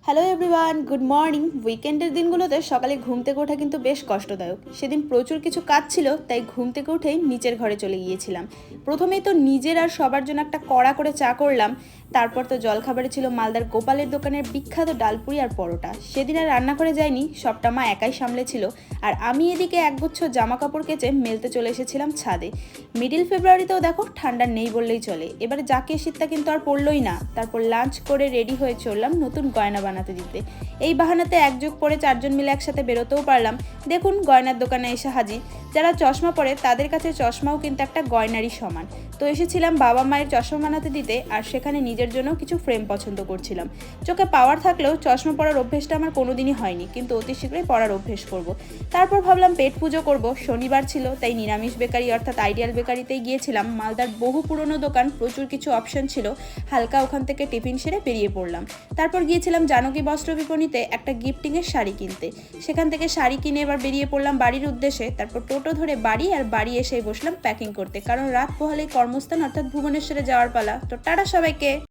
Hello everyone, good morning. উইকেন্ডের দিনগুলোতে সকালে ঘুম থেকে ওঠা কিন্তু বেশ কষ্টদায়ক। সেদিন প্রচুর কিছু কাজ ছিল, তাই ঘুম থেকে উঠেই নিচের ঘরে চলে গিয়েছিলাম। প্রথমেই তো নিজের আর সবার জন্য একটা কড়া করে চা করলাম। তারপর তো জলখাবারে ছিল মালদার গোপালের দোকানের বিখ্যাত ডালপুরি আর পরোটা। সেদিন আর রান্না করে যায়নি, সবটা মা একাই সামলেছিল। আর আমি এদিকে একগুচ্ছ জামা কাপড় কেচে মেলতে চলে এসেছিলাম ছাদে। মিডিল ফেব্রুয়ারিতেও দেখো ঠান্ডা নেই বললেই চলে। এবারে জাকিয়ে শীতটা কিন্তু আর পড়লই না। তারপর লাঞ্চ করে রেডি হয়ে চললাম নতুন গয়না বানাতে দিতে। এই বাহানাতে একযোগ পরে চারজন মিলে একসাথে বেরোতেও পারলাম। দেখুন গয়নার দোকানে এসে হাজির। যারা চশমা পরে তাদের কাছে চশমাও কিন্তু একটা গয়নারই সমান। তো এসেছিলাম বাবা মায়ের চশমা বানাতে দিতে, আর সেখানে নিজের জন্য কিছু ফ্রেম পছন্দ করছিলাম। চোখে পাওয়ার থাকলেও চশমা পরার অভ্যেসটা আমার কোনোদিনই হয়নি, কিন্তু অতি শীঘ্রই পরার অভ্যেস করব। তারপর ভাবলাম পেট পুজো করব, শনিবার ছিল, তাই নিরামিষ বেকারি অর্থাৎ আইডিয়াল বেকারিতেই গিয়েছিলাম। মালদার বহু পুরনো দোকান, প্রচুর কিছু অপশন ছিল। হালকা ওখান থেকে টিফিন সেরে বেরিয়ে পড়লাম। তারপর গিয়েছিলাম জানকী বস্ত্র বিপণীতে একটা গিফটিংয়ের শাড়ি কিনতে। সেখান থেকে শাড়ি কিনে এবার বেরিয়ে পড়লাম বাড়ির উদ্দেশ্যে। তারপর টোটো ধরে বাড়ি এসেই বসলাম প্যাকিং করতে, কারণ রাত পোহালেই কর্মস্থান অর্থাৎ ভুবনেশ্বরে যাওয়ার পালা। তো টাটা সবাইকে।